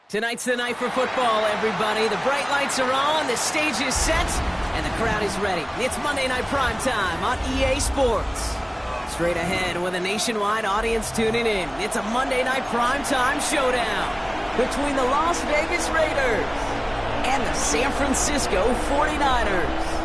Tonight's the night for football, everybody. The bright lights are on, the stage is set, and the crowd is ready. It's Monday Night Prime Time on EA Sports. Straight ahead with a nationwide audience tuning in. It's a Monday Night Prime Time showdown between the Las Vegas Raiders and the San Francisco 49ers.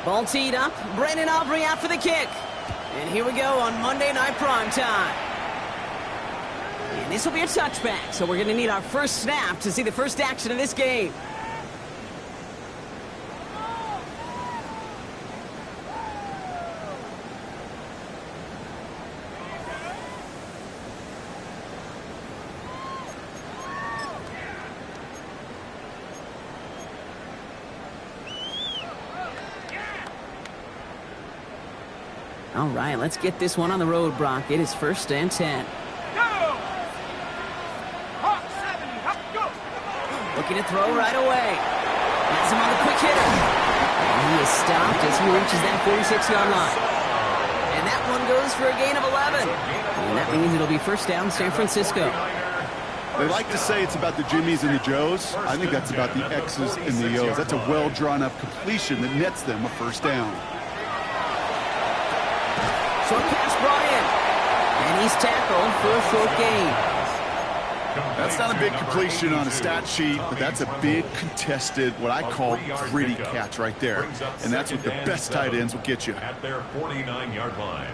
Ball teed up. Brandon Aubrey out for the kick. And here we go on Monday Night Prime Time. And this will be a touchback, so we're going to need our first snap to see the first action of this game. All right, let's get this one on the road, Brock. It is 1st and 10. Looking to throw right away. Has him on the quick hitter. And he is stopped as he reaches that 46-yard line. And that one goes for a gain of 11. And that means it'll be 1st down, San Francisco. They like to say it's about the Jimmies and the Joes. I think that's about the X's and the O's. That's a well-drawn-up completion that nets them a 1st down. Short pass brought in. And he's tackled for a short gain. That's not a big completion on a stat sheet, but that's a big contested, what I call gritty catch right there. And that's what the best tight ends will get you. At their 49-yard line.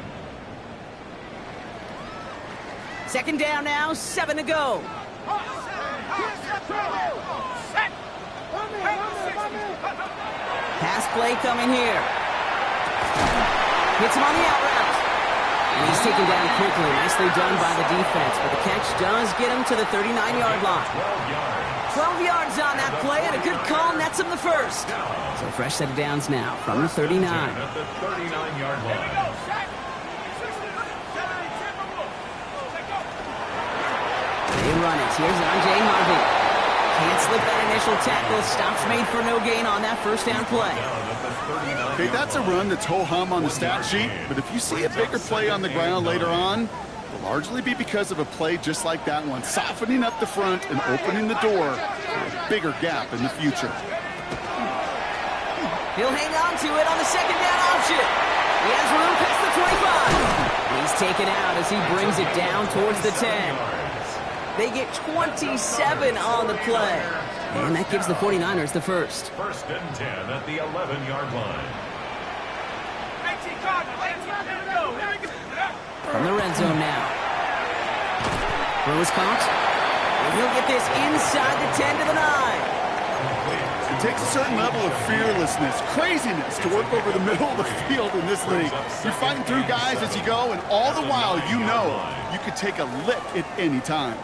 2nd down now, 7 to go. Pass play coming here. Hits him on the out route. And he's taken down quickly. Nicely done by the defense. But the catch does get him to the 39-yard line. 12 yards on that play, and a good call nets him the first. So a fresh set of downs now from the 39. At the 39-yard line. They run it. Here's J. Harvey. Can't slip that initial tackle. Stops made for no gain on that 1st down play. Okay, that's a run that's ho-hum on the stat sheet, but if you see a bigger play on the ground later on, it'll largely be because of a play just like that one, softening up the front and opening the door for a bigger gap in the future. He'll hang on to it on the 2nd down option. He has room past the 25. He's taken out as he brings it down towards the 10. They get 27 on the play. And that gives the 49ers the first. 1st and 10 at the 11-yard line. From the red zone now. Throw is caught. And he'll get this inside the 10 to the 9. It takes a certain level of fearlessness, craziness to work over the middle of the field in this league. You're fighting through guys as you go, and all the while you know you could take a lick at any time.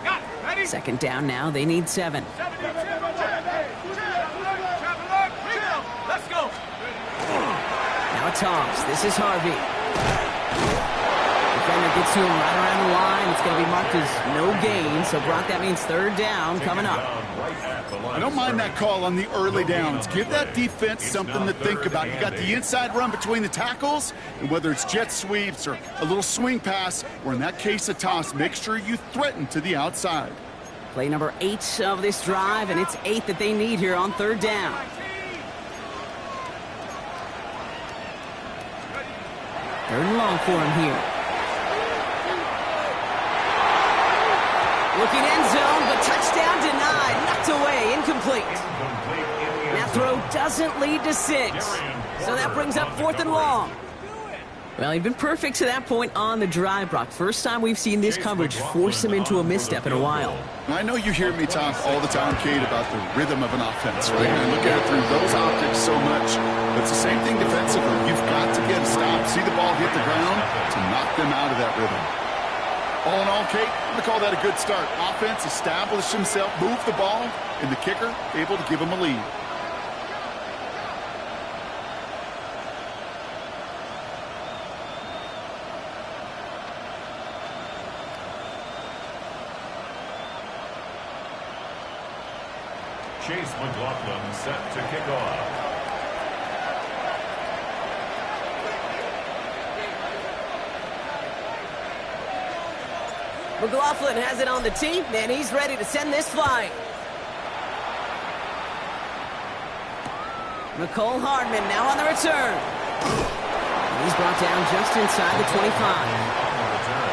2nd down now. They need 7. Now it's Hobbs. This is Harvey. Defender gets to him right around the line. It's going to be marked as no gain. So, Brock, that means 3rd down coming up. I don't mind that call on the early downs. Give that defense something to think about. You got the inside run between the tackles, and whether it's jet sweeps or a little swing pass, or in that case a toss, make sure you threaten to the outside. Play number 8 of this drive, and it's 8 that they need here on 3rd down. Third and long for him here. Looking end zone, but touchdown denied. Knocked knocked away, incomplete. That throw doesn't lead to 6. So that brings up 4th and long. Well, he'd been perfect to that point on the drive, Brock. First time we've seen this coverage force him into a misstep in a while. I know you hear me talk all the time, Kate, about the rhythm of an offense, right? I look at it through those optics so much. It's the same thing defensively. You've got to get a stop, see the ball hit the ground to knock them out of that rhythm. All in all, Kate, I'm going to call that a good start. Offense established himself, moved the ball, and the kicker able to give him a lead. Chase McLaughlin set to kick off. McLaughlin has it on the tee, and he's ready to send this flying. Nicole Hardman now on the return. And he's brought down just inside the 25. On the return,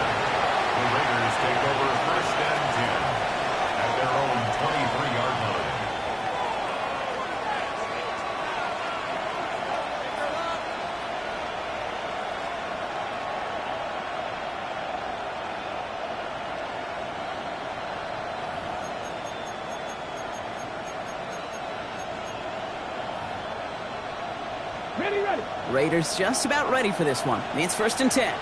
the Raiders take over 1st and 10 at their own 23-yard line. Ready. Raiders just about ready for this one. It's 1st and 10.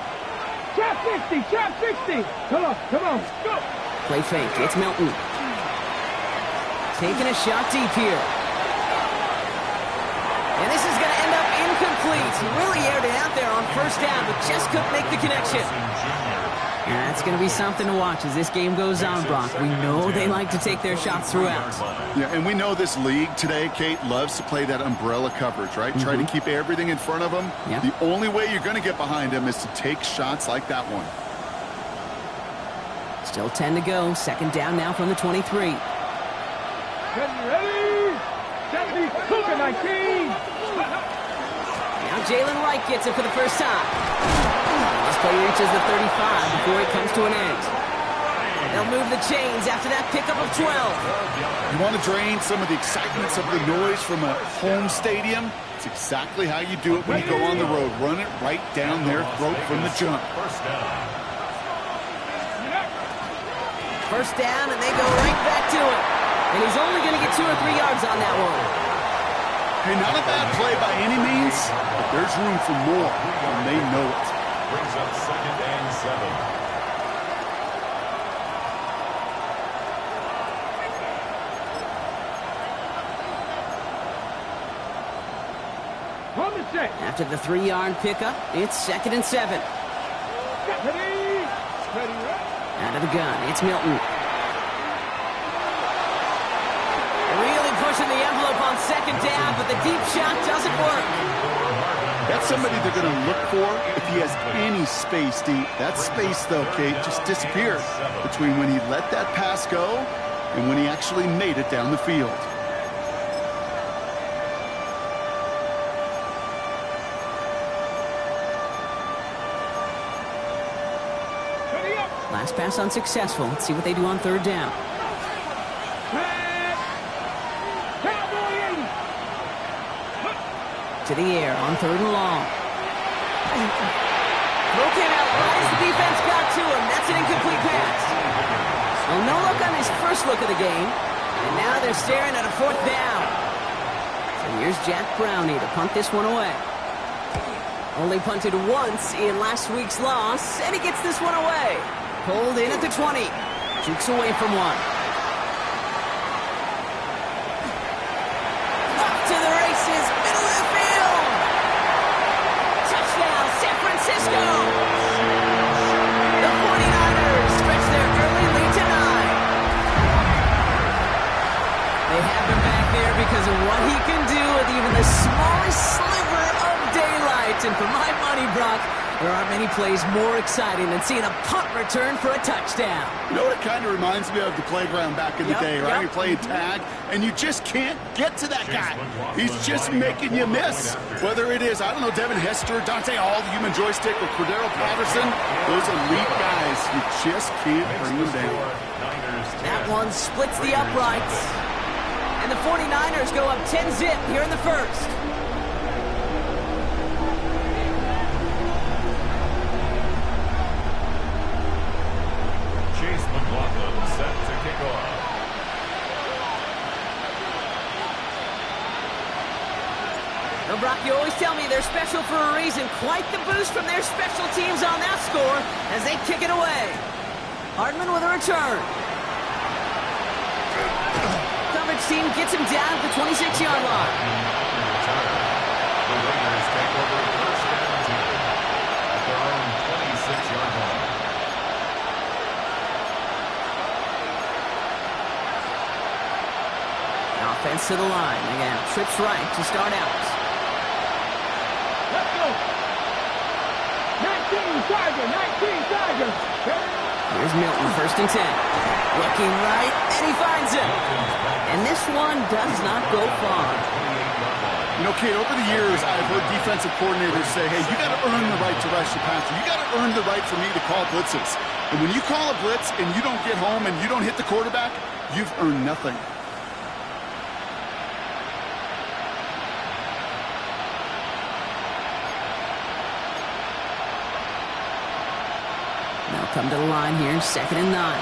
Trap 60, trap 60. Come on, go. Play fake, it's Milton. Taking a shot deep here. And this is going to end up incomplete. He really aired it out there on 1st down, but just couldn't make the connection. That's going to be something to watch as this game goes on, Brock. We know they like to take their shots throughout. Yeah, and we know this league today, Kate, loves to play that umbrella coverage, right? Try to keep everything in front of them. Yep. The only way you're going to get behind them is to take shots like that one. Still 10 to go. 2nd down now from the 23. Ready. Set Cougar 19. Now Jalen Wright gets it for the first time. This play reaches the 35 before it comes to an end. They'll move the chains after that pickup of 12. You want to drain some of the excitements of the noise from a home stadium? It's exactly how you do it when you go on the road. Run it right down their throat from the jump. 1st down. 1st down, and they go right back to it. And he's only going to get 2 or 3 yards on that one. Hey, not a bad play by any means, but there's room for more, and they know it. Brings up 2nd and 7. On the set. After the 3-yard pickup, it's 2nd and 7. Ready. Out of the gun, it's Milton. Really pushing the envelope on 2nd down, but the deep shot doesn't work. That's somebody they're going to look for if he has any space deep. That space, though, Kate, just disappeared between when he let that pass go and when he actually made it down the field. Ready up. Last pass unsuccessful. Let's see what they do on 3rd down. To the air on 3rd and long. Throw came out right as the defense got to him. That's an incomplete pass. Well, no look on his first look of the game. And now they're staring at a 4th down. So here's Jack Brownie to punt this one away. Only punted once in last week's loss, and he gets this one away. Pulled in at the 20. Jukes away from one. Up to the races, middle of the field. Touchdown, San Francisco. The 49ers stretch their early lead to 9. They have him back there because of what he can do with even the smallest sliver of daylight. And for my money, Brock, there aren't many plays more exciting than seeing a punt return for a touchdown. You know what it kind of reminds me of? The playground back in the day, right? You played tag, and you just can't get to that guy. He's just making you miss. Whether it is, I don't know, Devin Hester, Dante Hall, the human joystick, or Cordero Patterson, those elite guys, you just can't bring them down. That one splits the uprights. 49ers go up 10-zip here in the first. Chase McLaughlin set to kick off. Well, Brock, you always tell me they're special for a reason. Quite the boost from their special teams on that score as they kick it away. Hardman with a return. Coverage team gets him down at the 26-yard line. The Raiders take over first and 10 at their own 26-yard line. Offense to the line. Again, trips right to start out. Let's go. 19 Tiger. Here's Milton, first and 10. Looking right, and he finds it. And this one does not go far. You know, Kate, over the years, I've heard defensive coordinators say, hey, you got to earn the right to rush the passer. You got to earn the right for me to call blitzes. And when you call a blitz and you don't get home and you don't hit the quarterback, you've earned nothing. Now come to the line here, second and 9.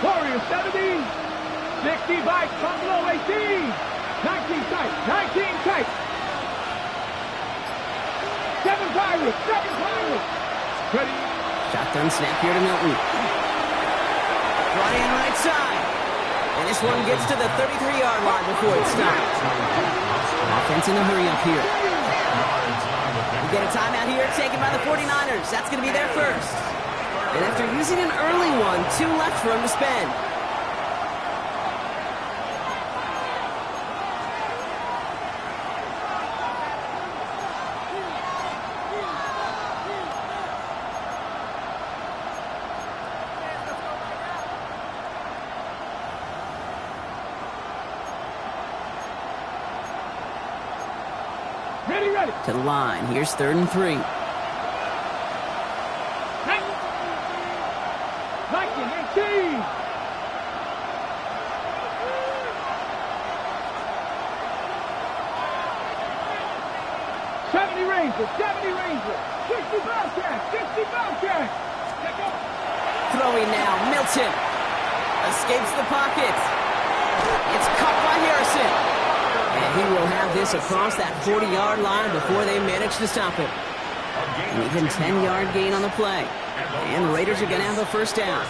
Warriors 70. 60 by Buffalo 18. 19 tight. 7 Pirates. Ready. Shotgun snap here to Milton. Flying right side. And this one gets to the 33-yard line before it stops. Offense in a hurry up here. We get a timeout here taken by the 49ers. That's going to be their first. And after using an early one, 2 left for him to spend. Ready. To the line. Here's third and 3. 19, 18. 70 Rangers. 60 Bobcats. Throwing now. Milton. Escapes the pocket. It's caught by Harrison. And he will have this across that 40-yard line before they manage to stop it. An even 10-yard gain on the play. And the Raiders are going to have a first down.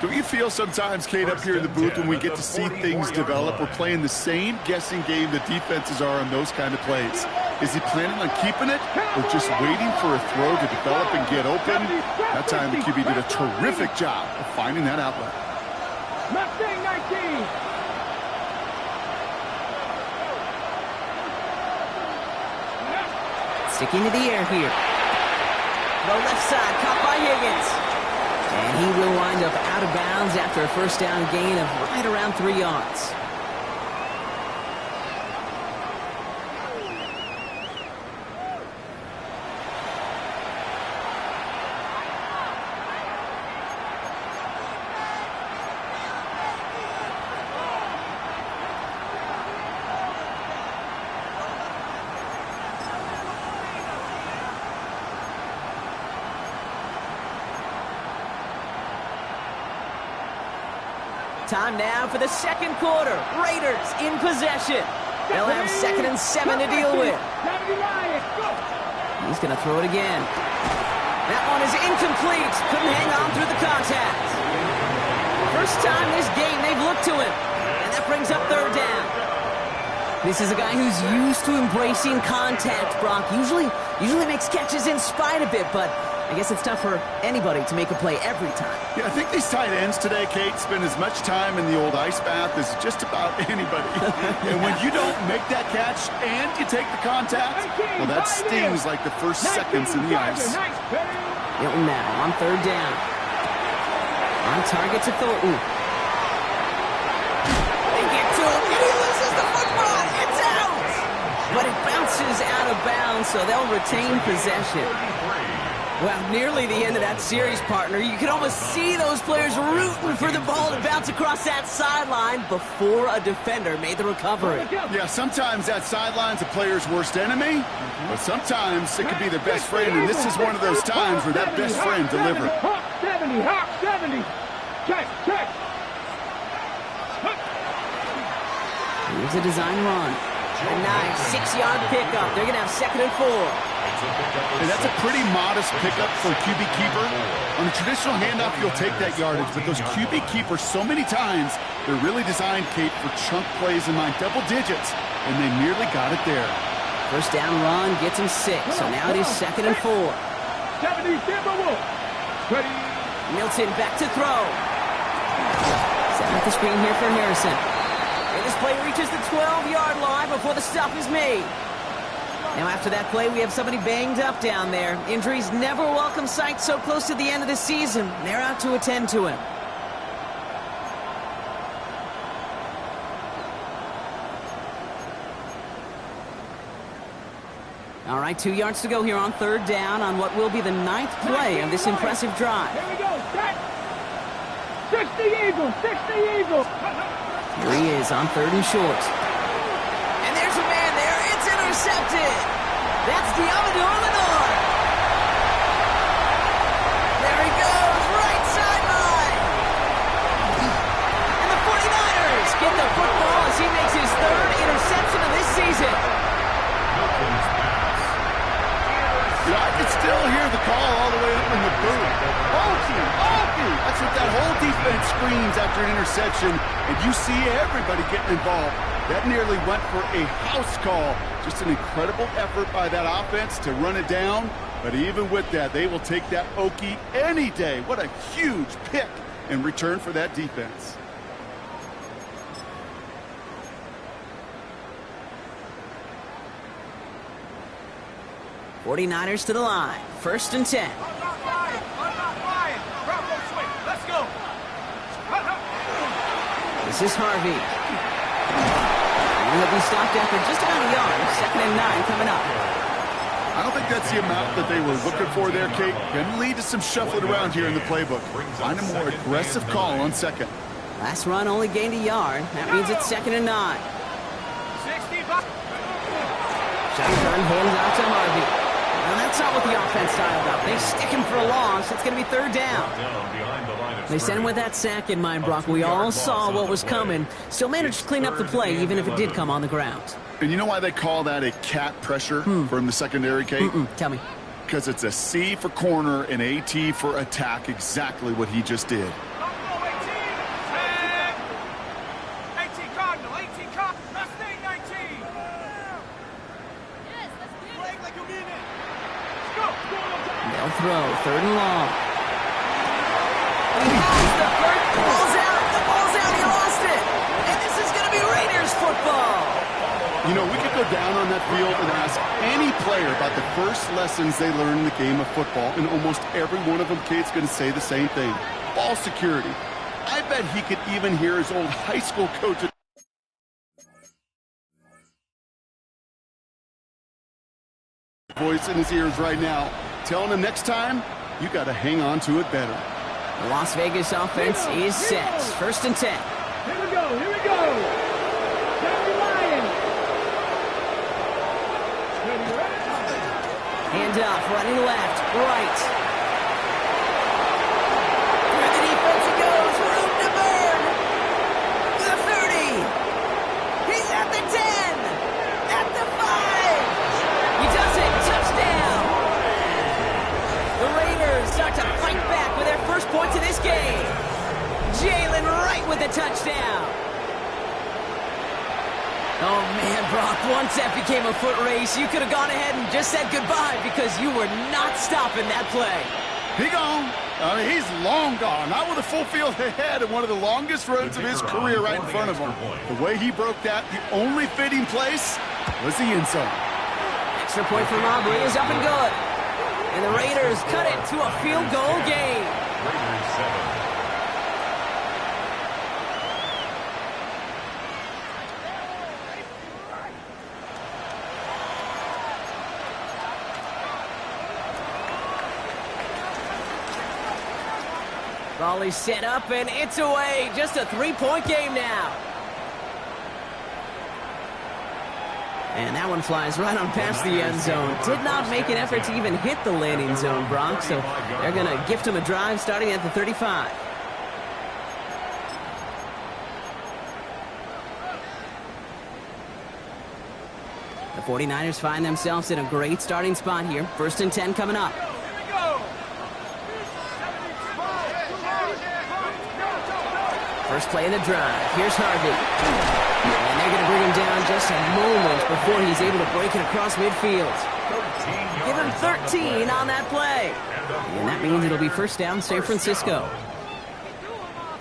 Don't you feel sometimes, Kate, up here in the booth when we get to see things develop, we're playing the same guessing game the defenses are on those kind of plays? Is he planning on keeping it or just waiting for a throw to develop and get open? That time the QB did a terrific job of finding that outlet. Mustang 19. Sticking to the air here. The left side caught by Higgins. And he will wind up out of bounds after a first down gain of right around 3 yards. Time now for the second quarter. Raiders in possession. They'll have 2nd and 7 to deal with. He's going to throw it again. That one is incomplete. Couldn't hang on through the contact. First time this game they've looked to him. And that brings up third down. This is a guy who's used to embracing contact, Brock. Usually makes catches in spite of it, but I guess it's tough for anybody to make a play every time. Yeah, I think these tight ends today, Kate, spend as much time in the old ice bath as just about anybody. And when you don't make that catch and you take the contact, well, that stings like the first seconds in the ice. Hilton now on third down. On target to Thornton. They get to him, and he loses the football. It's out! But it bounces out of bounds, so they'll retain possession. Well, nearly the end of that series, partner. You can almost see those players rooting for the ball to bounce across that sideline before a defender made the recovery. Yeah, sometimes that sideline's a player's worst enemy, but sometimes it could be their best friend, and this is one of those times where that best friend delivered. Hop 70, hop 70. Check, check. Here's a design run. A nice 6-yard pickup. They're going to have 2nd and 4. And that's a pretty modest pickup for a QB keeper. On a traditional handoff, you'll take that yardage, but those QB keepers, so many times, they're really designed, Kate, for chunk plays in mind, double digits, and they nearly got it there. First down run gets him 6, so now it is 2nd and 4. 70, Timberwolves. Ready. Milton back to throw. Setting up the screen here for Harrison. And this play reaches the 12-yard line before the stop is made. Now after that play, we have somebody banged up down there. Injuries never a welcome sight so close to the end of the season. They're out to attend to him. All right, 2 yards to go here on 3rd down on what will be the 9th play of this impressive drive. Here we go, set. 60 Eagles, 60 Eagles. Here he is on 3rd and short. And there's a man there. It's intercepted. That's Diamador Lenore. There he goes, right sideline. And the 49ers get the football as he makes his 3rd interception of this season. Yeah, I can still hear the call all the way up in the booth. Okie, Okie! That's what that whole defense screams after an interception, and you see everybody getting involved. That nearly went for a house call. Just an incredible effort by that offense to run it down, but even with that, they will take that Okie any day. What a huge pick in return for that defense. '49ers to the line. 1st and 10. Let's go. This is Harvey. And he'll be stopped after just about a yard. 2nd and 9 coming up. I don't think that's the amount that they were looking for there, Kate. Can lead to some shuffling around here in the playbook. Find a more aggressive call on 2nd. Last run only gained a yard. That means it's 2nd and 9. 65. Shotgun hands out to Harvey. Now that's not what the offense dialed up. They stick him for a loss. It's going to be 3rd down. They sent him with that sack in mind, Brock. We all saw what was coming. Still managed to clean up the play, even if it did come on the ground. And you know why they call that a cat pressure from the secondary, Kate? Tell me. Because it's a C for corner and a T for attack, exactly what he just did. 18 Cardinal, 18 Cardinal, let's stay 19. Yes, let's get it. Like you mean it. Let's go. They'll throw. 3rd and long. He has the first. The ball's out. The ball's out. He lost it. And this is going to be Raiders football. You know, we could go down on that field and ask any player about the first lessons they learned in the game of football, and almost every one of them, Kate's going to say the same thing. Ball security. I bet he could even hear his old high school coach voice in his ears right now, telling him next time, you got to hang on to it better. The Las Vegas offense is set. 1st and 10. Here we go, here we go. Sammy Lion. Hand off, running left, right. Through the defense it goes, room to burn. The 30. He's at the 10. At the 5. He does it, touchdown. The Raiders start to fight back with their first points of this game. Jalen Wright with the touchdown. Oh, man, Brock, once that became a foot race, you could have gone ahead and just said goodbye because you were not stopping that play. He gone. I mean, he's long gone. Not with a full field ahead and one of the longest runs of his career right in front of him. The way he broke that, the only fitting place was the end zone. Extra point for Mobley is up and good. And the Raiders cut it to a field goal game. Raiders 7. Ball is set up, and it's away. Just a three-point game now. And that one flies right on past the end zone. Did not make an effort to even hit the landing zone, Brock, so they're going to gift him a drive starting at the 35. The 49ers find themselves in a great starting spot here. 1st and 10 coming up. First play of the drive. Here's Harvey. And they're going to bring him down just a moment before he's able to break it across midfield. Give him 13 on that play. And that means it'll be first down, San Francisco.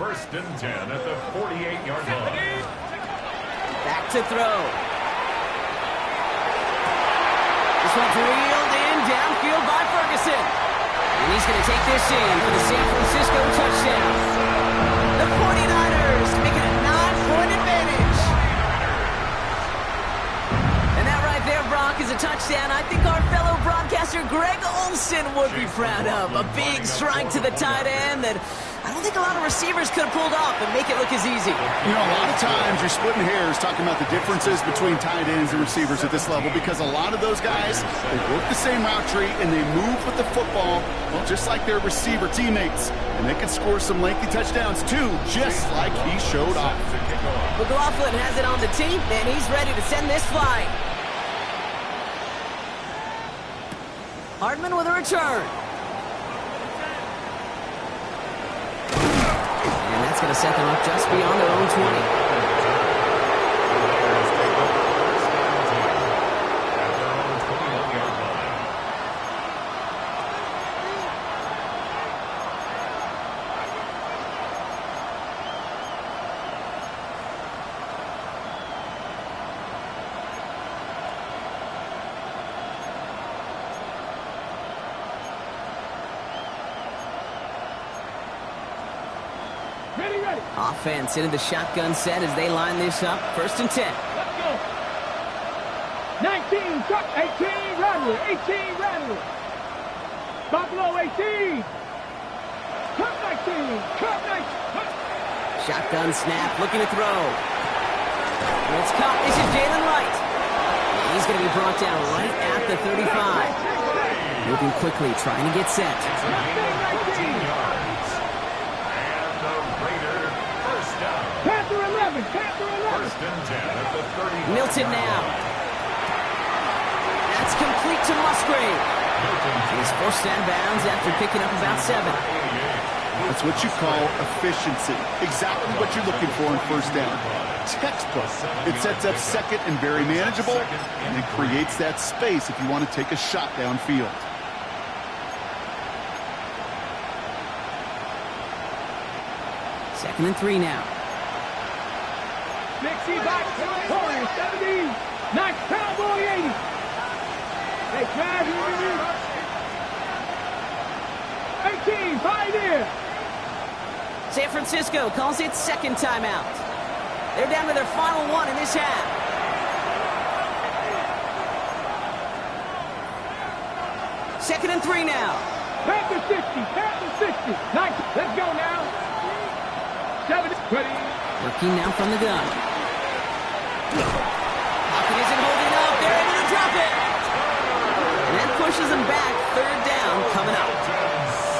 1st and 10 at the 48-yard line. Back to throw. This one's reeled in downfield by Ferguson. And he's going to take this in for the San Francisco touchdown. The 49ers making a 9-point advantage. And that right there, Brock, is a touchdown I think our fellow broadcaster Greg Olsen would be proud of. A big strike to the tight end that I don't think a lot of receivers could have pulled off and make it look as easy. You know, a lot of times you're splitting hairs talking about the differences between tight ends and receivers at this level because a lot of those guys, they work the same route tree and they move with the football, well, just like their receiver teammates. And they can score some lengthy touchdowns too, just like he showed off. McLaughlin has it on the tee, and he's ready to send this flying. Hardman with a return. And that's going to set them up just beyond their own 20. Offense into the shotgun set as they line this up. 1st and 10. Let's go. 19, Chuck, 18, Rattler, 18, Rattler. Buffalo, 18. Cut 19, cut 19. Shotgun snap, looking to throw. It's caught. This is Jalen Wright. He's going to be brought down right at the 35. Moving quickly, trying to get set. Panther 11, Panther 11. 1st and 10 at the 30. Milton now. That's complete to Musgrave. He's forced out of bounds after picking up about 7. That's what you call efficiency. Exactly what you're looking for in 1st down. Textbook. It sets up 2nd and very manageable, and it creates that space if you want to take a shot downfield. Second and 3 now. Dixie back, Warrior 70, nice Cowboy 80. Hey, Trav, 18, Pioneer. San Francisco calls it 2nd timeout. They're down to their final one in this half. Second and 3 now. Panther 60, Panther 60. Nice, let's go now. 70, 20. Working now from the gun. Pocket isn't holding up. They're able to drop it. And that pushes them back. 3rd down coming up.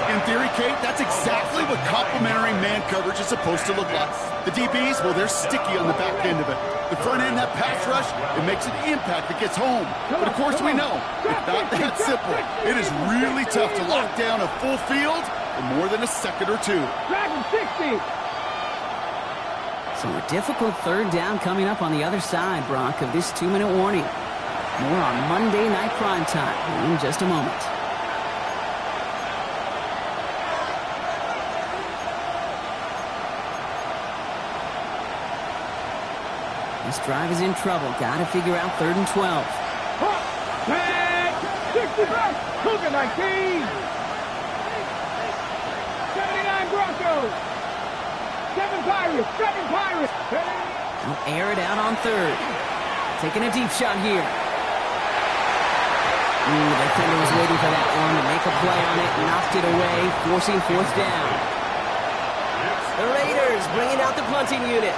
In theory, Kate, that's exactly what complementary man coverage is supposed to look like. The DBs, well, they're sticky on the back end of it. The front end, that pass rush, it makes an impact that gets home. But of course we know, it's not that simple. It is really tough to lock down a full field for more than a second or two. Dragon 60. So a difficult 3rd down coming up on the other side, Brock, of this 2-minute warning. More on Monday Night Primetime in just a moment. This drive is in trouble. Got to figure out 3rd and 12. 60 back, Cougar 19. 79 Broncos. 7 Pirates, 7 Pirates. They'll air it out on 3rd. Taking a deep shot here. The defender was waiting for that one to make a play on it. Knocked it away, forcing 4th down. He's bringing out the punting unit.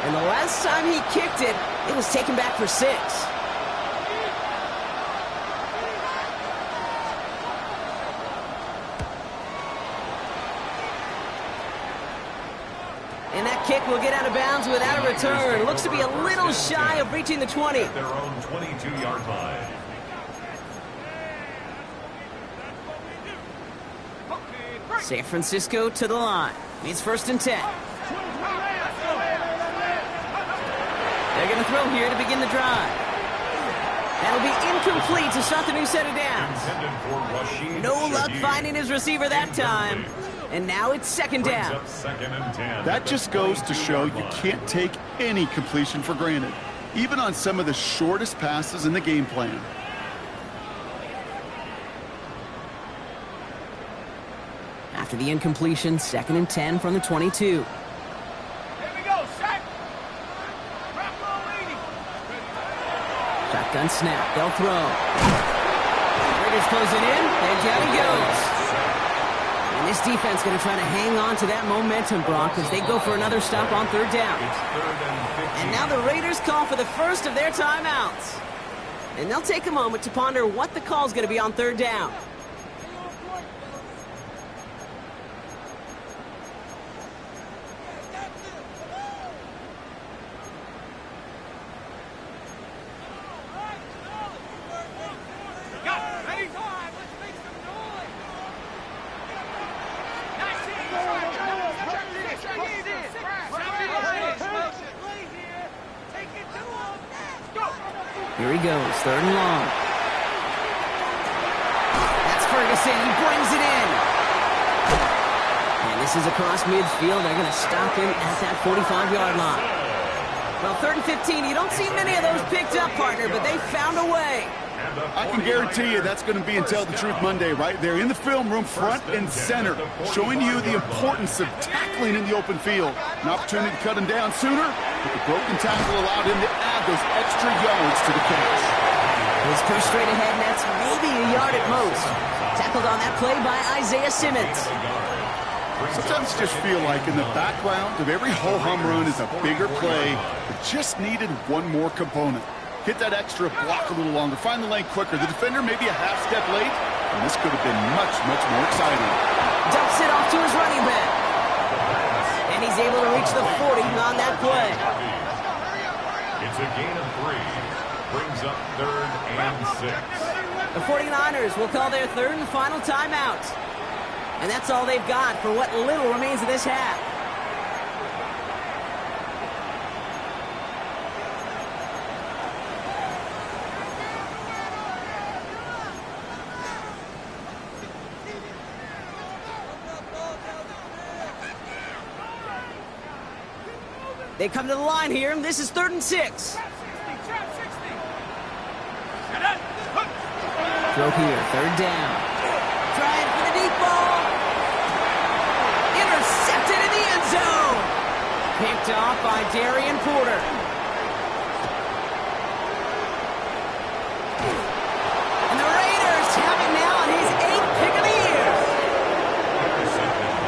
And the last time he kicked it, it was taken back for 6. And that kick will get out of bounds without a return. Looks to be a little shy of reaching the 20. At their own 22-yard line. San Francisco to the line. It's 1st and 10. They're going to throw here to begin the drive. That'll be incomplete to start the new set of downs. No luck finding his receiver that time. And now it's 2nd down. That just goes to show you can't take any completion for granted, even on some of the shortest passes in the game plan. After the incompletion, 2nd and 10 from the 22. Here we go, set. Shotgun snap. They'll throw. Raiders closing in, and down he goes. And this defense going to try to hang on to that momentum, Brock, as they go for another stop on 3rd down. And now the Raiders call for the first of their timeouts. And they'll take a moment to ponder what the call is going to be on 3rd down. Here he goes, 3rd and long. That's Ferguson, he brings it in. And this is across midfield. They're going to stop him at that 45-yard line. Well, 3rd and 15, you don't see many of those picked up, partner, but they found a way. I can guarantee you that's going to be in Tell the Truth Monday right there in the film room, front and center, showing you the importance of tackling in the open field. An opportunity to cut him down sooner, but the broken tackle allowed him to add those extra yards to the catch. He's pushed straight ahead, and that's maybe a yard at most. Tackled on that play by Isaiah Simmons. Sometimes you just feel like in the background of every ho-hum run is a bigger play that just needed one more component. Hit that extra block a little longer, find the lane quicker. The defender maybe a half step late, and this could have been much, much more exciting. Dumps it off to his running back. And he's able to reach the 40 on that play. It's a gain of 3. Brings up 3rd and 6. The 49ers will call their 3rd and final timeout. And that's all they've got for what little remains of this half. They come to the line here, and this is 3rd and 6. Throw here, 3rd down. Trying for the deep ball. Intercepted in the end zone. Picked off by Darian Porter. And the Raiders have it now on his 8th pick of the year.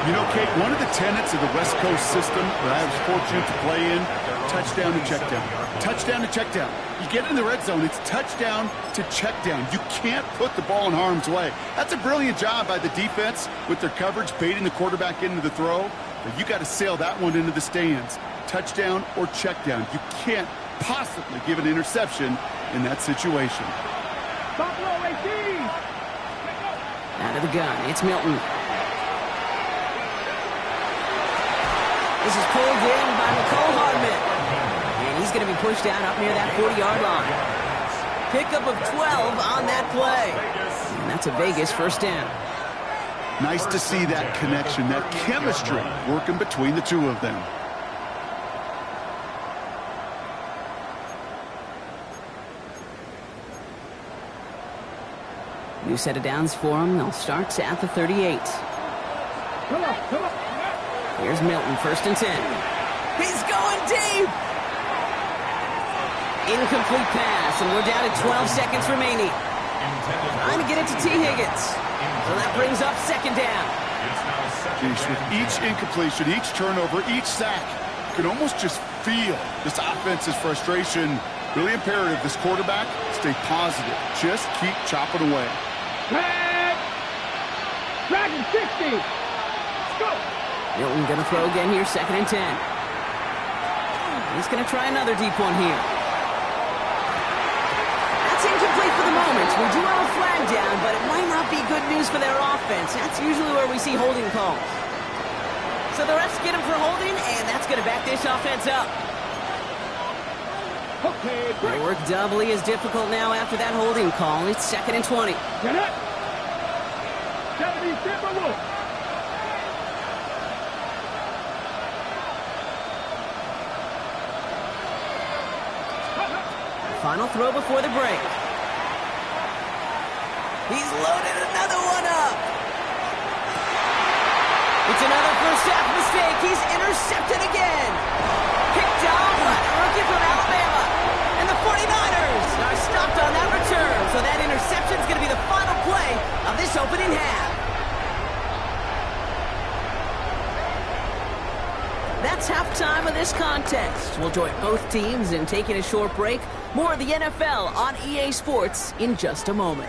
You know, Kate, one of the tenets of the West Coast system that I was fortunate to play in, touchdown to check down. Touchdown to check down. You get in the red zone, it's touchdown to check down. You can't put the ball in harm's way. That's a brilliant job by the defense with their coverage, baiting the quarterback into the throw. But you got to sail that one into the stands. Touchdown or check down. You can't possibly give an interception in that situation. Out of the gun, it's Milton. This is pulled in by McCole Hardman. And he's going to be pushed out up near that 40-yard line. Pickup of 12 on that play. And that's a Vegas 1st down. Nice to see that connection, that chemistry working between the two of them. New set of downs for them. They'll start at the 38. Here's Milton, 1st and 10. He's going deep! Incomplete pass, and we're down to 12 seconds remaining. Trying to get it to T. Higgins. So that brings up 2nd down. It's now Geez, with each incompletion, each turnover, each sack, you can almost just feel this offense's frustration. Really imperative this quarterback stay positive. Just keep chopping away. Dragon 60. Let's go. Milton going to throw again here, 2nd and 10. He's going to try another deep one here. That's incomplete for the moment. We do have a flag down, but it might not be good news for their offense. That's usually where we see holding calls. So the refs get him for holding, and that's going to back this offense up. Okay, They work doubly as difficult now after that holding call. It's 2nd and 20. Get up. 70 Timberwolf. Final throw before the break. He's loaded another one up. It's another first half mistake. He's intercepted again. Picked off by the rookie from Alabama. And the 49ers are stopped on that return. So that interception is going to be the final play of this opening half. That's halftime of this contest. We'll join both teams in taking a short break. More of the NFL on EA Sports in just a moment.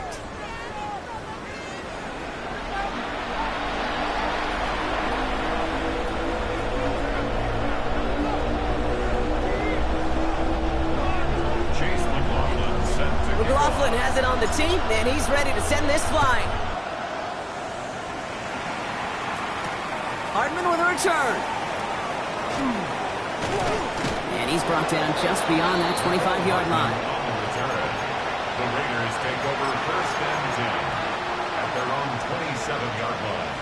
McLaughlin has it on the team, and he's ready to send this flying. Hardman with a return. And he's brought down just beyond that 25-yard line. The Raiders take over 1st and 10 at their own 27-yard line.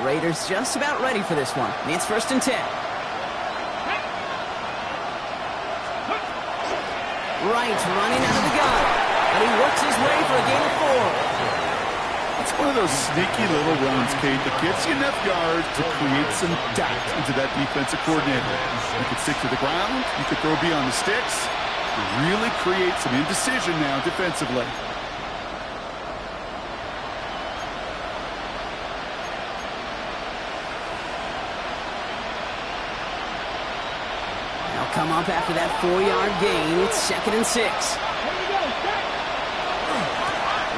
Raiders just about ready for this one. It's 1st and 10. Wright running out of the gun. And he works his way for a gain of 4. It's one of those sneaky little runs, Kate, that gets you enough yards to create some doubt into that defensive coordinator. You could stick to the ground, you could throw beyond the sticks, and really create some indecision now defensively. They'll come up after that 4-yard gain. It's 2nd and 6.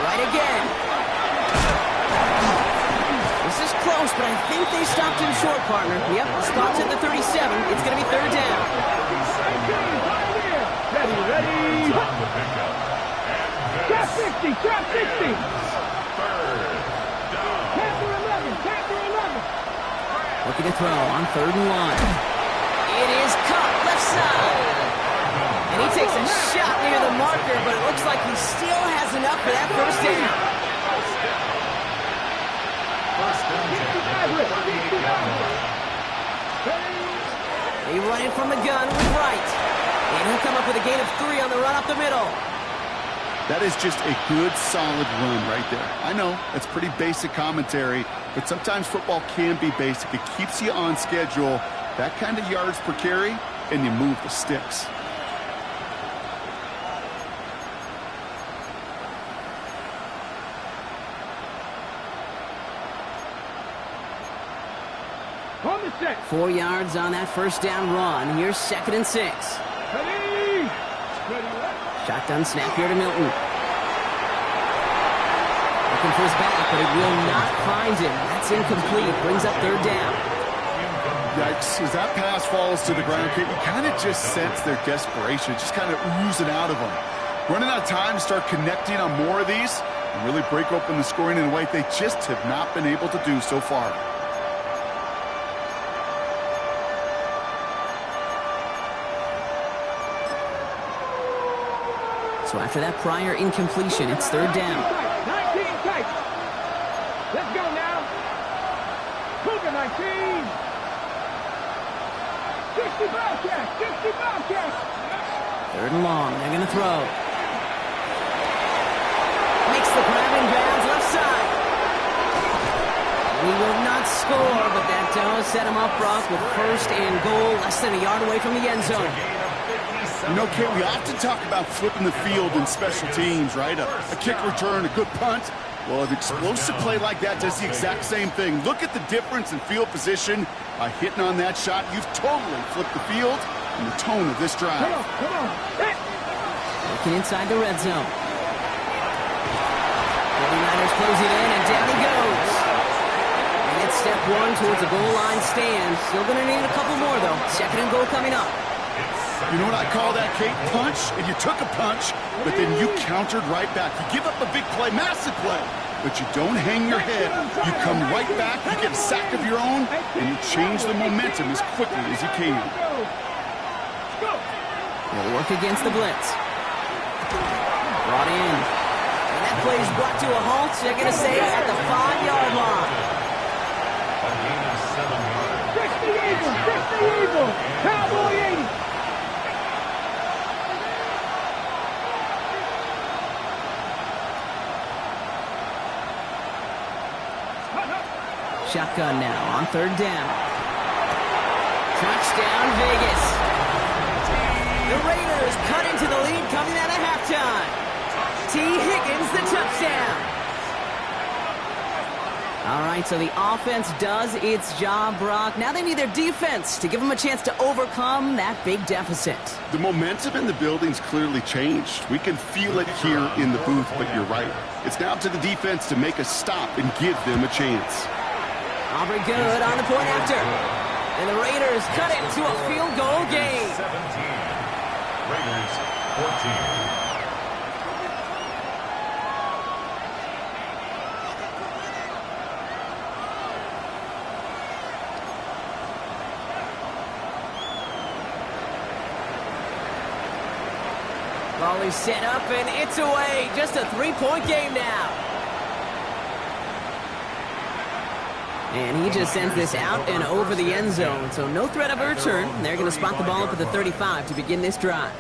Right again. This is close, but I think they stopped him short, partner. Yep, stopped at the 37. It's going to be 3rd down. Ready. Trap 60, trap 60. 3rd down. Panther 11. Looking to throw on 3rd and 1. It is caught left side. And he takes a shot near the marker, but it looks like he still has enough for that 1st down. 1st and 10 at the 38-yard line. They run it from the gun with Wright. And he'll come up with a gain of 3 on the run up the middle. That is just a good, solid run right there. I know, it's pretty basic commentary, but sometimes football can be basic. It keeps you on schedule. That kind of yards per carry, and you move the sticks. On the set. 4 yards on that 1st down run. Here's 2nd and 6. Ready. Shotgun snap here to Milton. Looking for his back, but it will not find him. That's incomplete. Brings up 3rd down. Yikes, as that pass falls to the ground, you kind of just sense their desperation, just kind of oozing out of them. Running out of time to start connecting on more of these and really break open the scoring in a way they just have not been able to do so far. So after that prior incompletion, it's 3rd down. 19 tight. Let's go now. Cougar 19. 60 Bobcats. 60 Bobcats. 3rd and long. They're going to throw. Makes the grab in bounds left side. He will not score, but that does set him up, Brock, with 1st and goal, less than a yard away from the end zone. Gain of 57 You know, Kate, we often talk about flipping the field in special teams, right? A kick return, a good punt. Well, an explosive play like that does the exact same thing. Look at the difference in field position. By hitting on that shot, you've totally flipped the field and the tone of this drive. Come on. Looking inside the red zone. 49ers close it in, and down he goes. And it's step one towards a goal line stand. Still going to need a couple more, though. Second and goal coming up. You know what I call that, Kate? Punch, and you took a punch, but then you countered right back. You give up a big play, massive play, but you don't hang your head. You come right back, you get a sack of your own, and you change the momentum as quickly as you can. They'll work against the blitz. Brought in. And that play is brought to a halt. They're going to say at the 5-yard line. A gain of 7 yards. Fix the eagle. Cowboy 80. Shotgun now on third down. Touchdown, Vegas. The Raiders cut into the lead coming out of halftime. T. Higgins, the touchdown. All right, so the offense does its job, Brock. Now they need their defense to give them a chance to overcome that big deficit. The momentum in the building's clearly changed. We can feel it here in the booth, but you're right. It's now up to the defense to make a stop and give them a chance. Aubrey good on the point after. And the Raiders cut it to a field goal game. 17. Raiders 14. Ball is set up and it's away. Just a 3-point game now. And he just sends this out and over the end zone. So no threat of a return. They're going to spot the ball up at the 35 to begin this drive.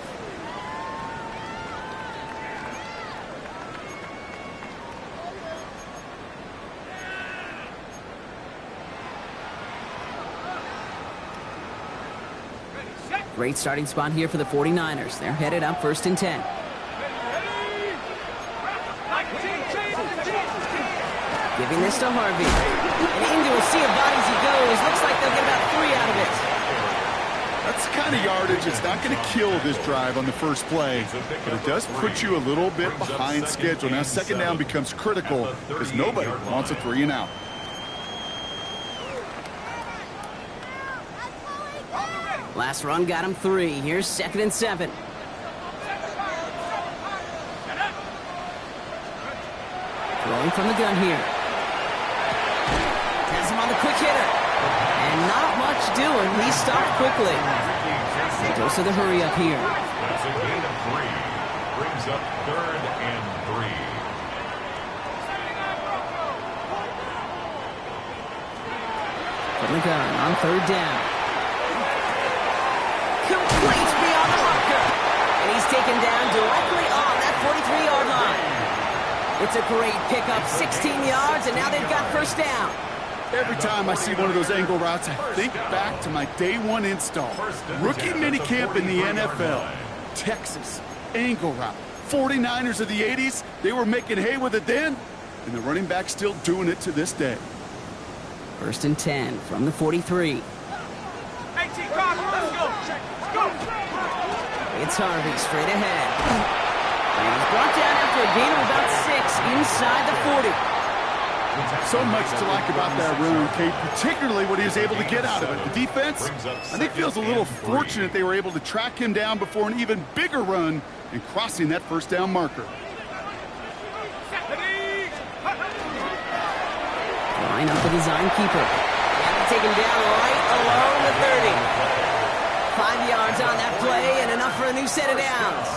Great starting spot here for the 49ers. They're headed up 1st and 10. Giving this to Harvey. And into a sea of bodies he goes. Looks like they'll get about 3 out of it. That's the kind of yardage. It's not going to kill this drive on the first play, but it does put you a little bit behind schedule. Now second down becomes critical because nobody wants a 3 and out. Last run got him 3. Here's 2nd and 7. Throwing from the gun here. Has him on the quick hitter. And not much doing. He stopped quickly. Dose of the hurry up here. That's a gain of 3. Brings up 3rd and 3. From the gun on 3rd down. Complete beyond the marker. And he's taken down directly on that 43-yard line. It's a great pickup, 16 yards, and now they've got 1st down. Every time I see one of those angle routes, I think back to my day 1 install. Rookie minicamp in the NFL. Texas, angle route. 49ers of the 80s, they were making hay with it then, and the running back's still doing it to this day. 1st and 10 from the 43. Let's go. It's Harvey straight ahead. And he's brought down after a gain of about 6 inside the 40. So much to like about that run, Kate, particularly what he was able to get out of it. The defense, I think, feels a little fortunate they were able to track him down before an even bigger run and crossing that 1st down marker. Line up the design keeper. And take him down right along the 30. 5 yards on that play and enough for a new set of downs.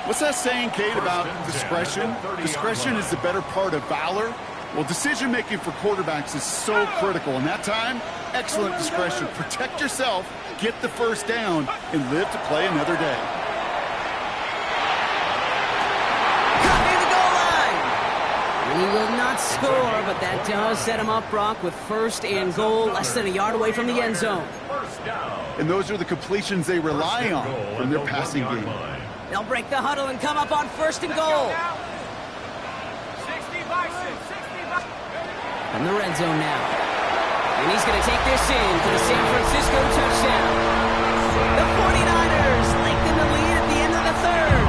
What's that saying, Kate, about discretion? Discretion is the better part of valor. Well, decision-making for quarterbacks is so critical. And that time, excellent discretion. Protect yourself, get the 1st down, and live to play another day. Cut near the goal line. And He will not score, but that does set him up, Brock, with first and goal, less than a yard away from the end zone. And those are the completions they rely on from their passing game. They'll break the huddle and come up on first and goal. 60 by 6, 60 by... In the red zone now. And he's going to take this in for the San Francisco touchdown. The 49ers lengthen the lead at the end of the third.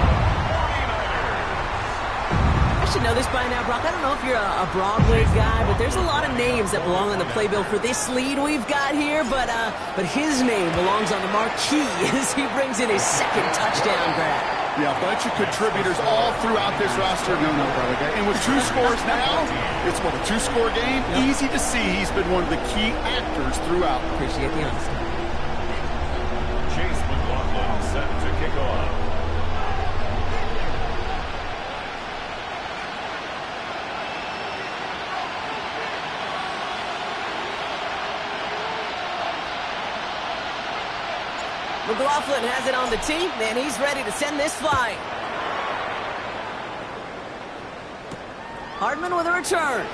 I should know this by now, Brock. I don't know if you're a Broadway guy, but there's a lot of names that belong on the playbill for this lead we've got here. But his name belongs on the marquee as he brings in his second touchdown grab. Yeah, a bunch of contributors all throughout this roster. No, brother. And with 2 scores now, it's what, a 2-score game? Yep. Easy to see he's been one of the key actors throughout. Appreciate the honesty. Chase McLaughlin set to kick off. McLaughlin has it on the tee, and he's ready to send this flying. Hardman with a return.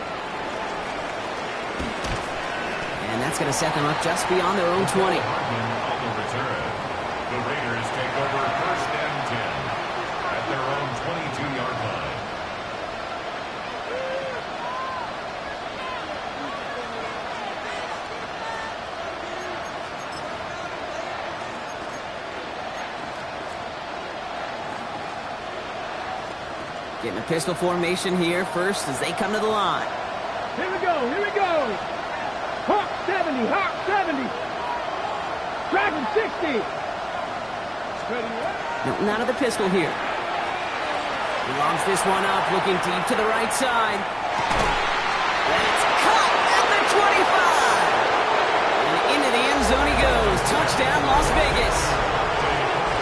And that's going to set them up just beyond their own 20. Hardman on the return. The Raiders take over first and 10 at their own 22-yard line. Getting a pistol formation here first as they come to the line. Here we go, here we go. Hawk 70, Hawk 70. Dragon 60. Milton out of the pistol here. He launches this one up, looking deep to the right side. That's caught at the 25. And into the end zone he goes. Touchdown, Las Vegas.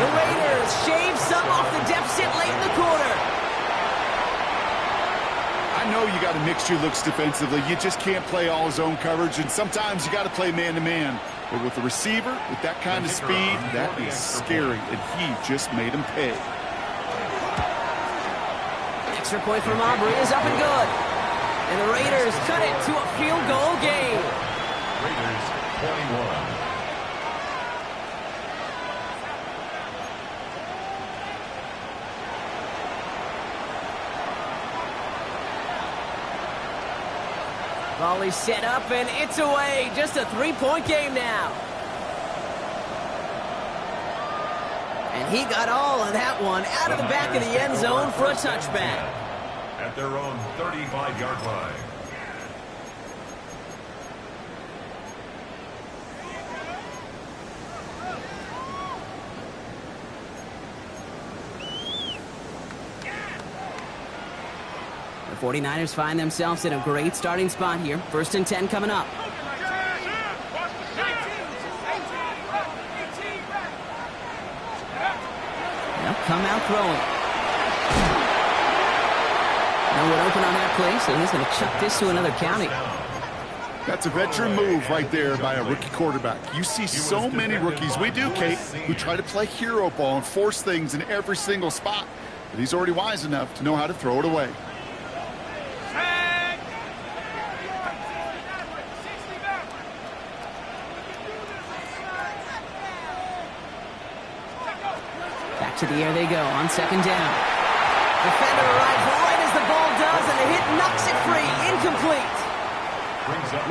The Raiders shave some off the deficit late in the quarter. I know you got to mix your looks defensively. You just can't play all zone coverage, and sometimes you got to play man-to-man. But with the receiver, with that kind of speed, that is scary, and he just made him pay. Extra point from Aubrey is up and good. And the Raiders cut it to a field goal game. Raiders 21. Volley set up, and it's away. Just a 3-point game now. And he got all of that one out of the back of the end zone for a touchback. At their own 35-yard line. The 49ers find themselves in a great starting spot here. First and 10 coming up. They'll come out throwing. No one open on that play, so he's going to chuck this to another county. That's a veteran move right there by a rookie quarterback. You see so many rookies, we do, Kate, who try to play hero ball and force things in every single spot. But he's already wise enough to know how to throw it away. To the air they go on second down. Defender arrives right as the ball does, and the hit knocks it free. Incomplete.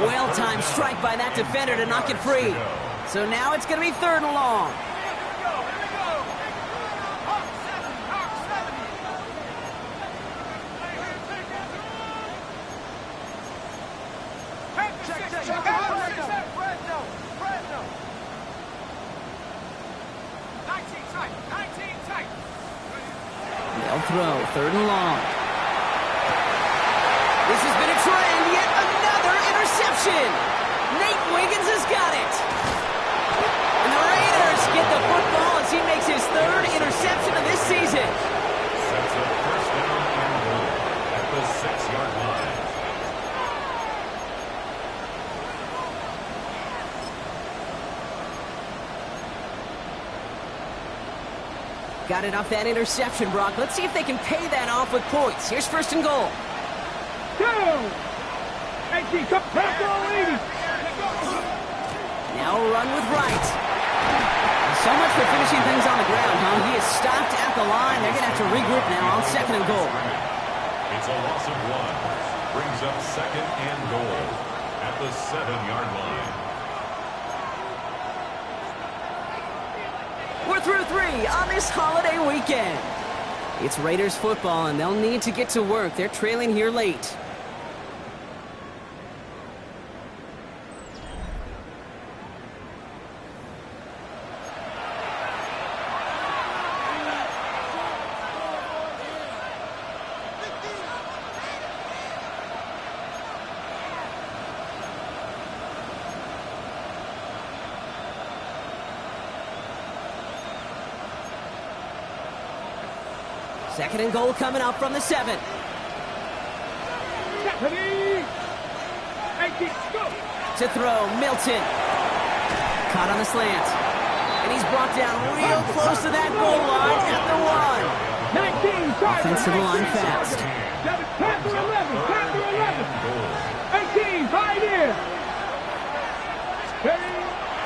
Well-timed strike by that defender to knock it free. So now it's going to be third and long. Throw, third and long. This has been a trend, yet another interception. Nate Wiggins has got it. And the Raiders get the football as he makes his third interception of this season. Sets up first down and goal at the 6-yard line. Got it off that interception, Brock. Let's see if they can pay that off with points. Here's first and goal. Now a run with Wright. So much for finishing things on the ground, huh? He is stopped at the line. They're going to have to regroup now on 2nd and goal. It's a loss of 1. Brings up 2nd and goal at the 7-yard line. We're through 3 on this holiday weekend. It's Raiders football, and they'll need to get to work. They're trailing here late. Second and goal coming up from the 7. To throw, Milton. Caught on the slant. And he's brought down real close to that goal line at the 1. Offensive line fast.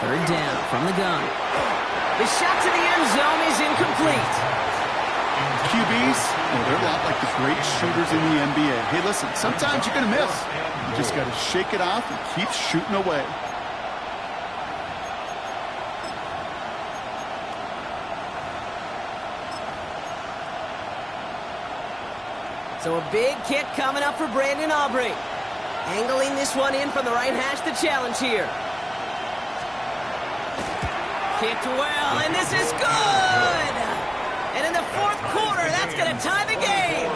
3rd down from the gun. The shot to the end zone is incomplete. QBs, they're a lot like the great shooters in the NBA. Hey, listen, sometimes you're going to miss. You just got to shake it off and keep shooting away. So a big kick coming up for Brandon Aubrey. Angling this one in from the right hash, the challenge here. Kicked well, and this is good! And in the 4th quarter, that's going to tie the game.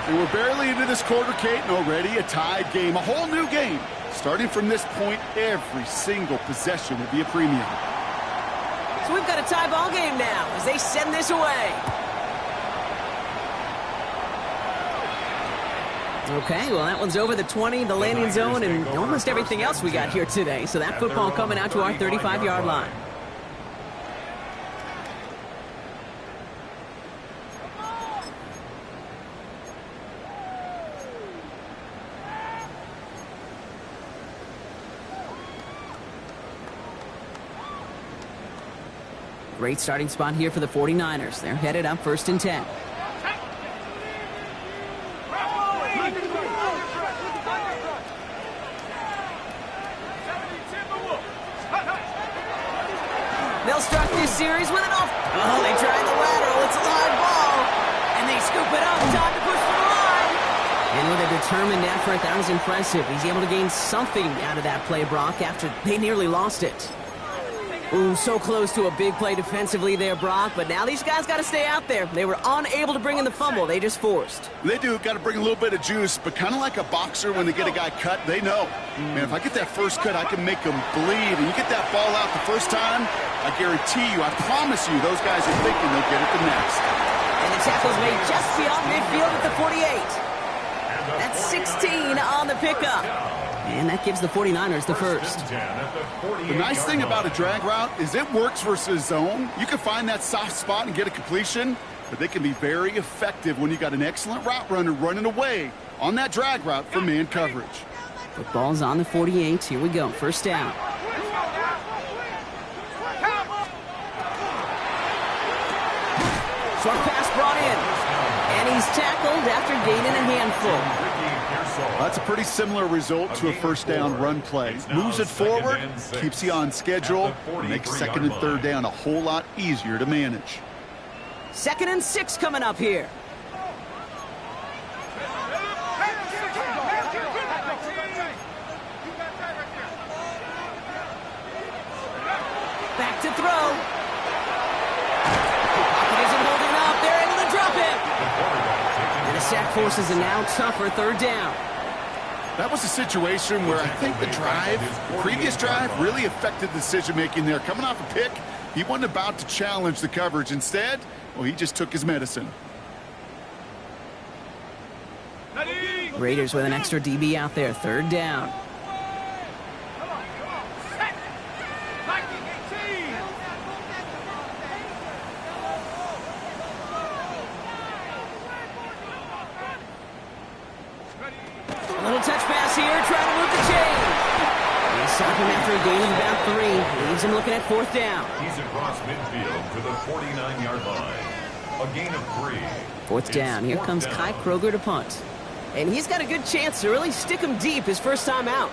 And we're barely into this quarter, Kate, and already a tied game, a whole new game. Starting from this point, every single possession will be a premium. So we've got a tie ball game now as they send this away. Okay, well, that one's over the 20, the landing zone, and almost everything else we got here today. So that football coming out to our 35-yard line. Great starting spot here for the 49ers. They're headed up 1st and 10. They'll start this series with an off. Oh, they tried the lateral. It's a live ball. And they scoop it up. Time to push for the line. And with a determined effort, that was impressive. He's able to gain something out of that play, Brock, after they nearly lost it. Ooh, so close to a big play defensively there, Brock, but now these guys got to stay out there. They were unable to bring in the fumble. They just forced. They do. Got to bring a little bit of juice, but kind of like a boxer when they get a guy cut, they know. Man, if I get that first cut, I can make them bleed. And you get that ball out the first time, I guarantee you, I promise you, those guys are thinking they'll get it the next. And the tackle's made just beyond midfield at the 48. That's 16 on the pickup. And that gives the 49ers the first. The nice thing about a drag route is it works versus zone. You can find that soft spot and get a completion, but they can be very effective when you got an excellent route runner running away on that drag route from man coverage. Football's on the 48. Here we go. 1st down. Short pass brought in. And he's tackled after gaining a handful. That's a pretty similar result to a 1st down run play. Moves it forward, keeps you on schedule, makes 2nd and 3rd down a whole lot easier to manage. 2nd and 6 coming up here. Back to throw. Pocket isn't holding up. They're able to drop it. And the sack forces a now tougher 3rd down. That was a situation where I think the previous drive, really affected decision-making there. Coming off a pick, he wasn't about to challenge the coverage. Instead, well, he just took his medicine. Raiders with an extra DB out there. 3rd down. 3. Leaves him looking at 4th down. He's across midfield to the 49-yard line. A gain of 3. 4th down. Here comes Kai Kroger to punt. And he's got a good chance to really stick him deep his first time out.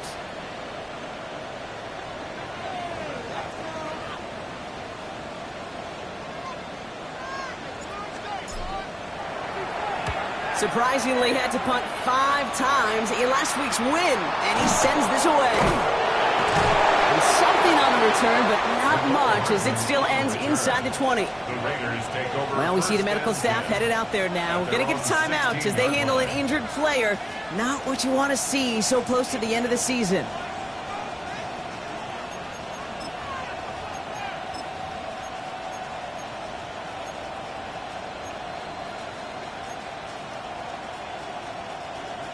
Surprisingly had to punt 5 times in last week's win, and he sends this away. And something on the return, but not much, as it still ends inside the 20. The Raiders take over. Well, we see the medical staff headed out there now. We're going to get a timeout as they handle an injured player. Not what you want to see so close to the end of the season.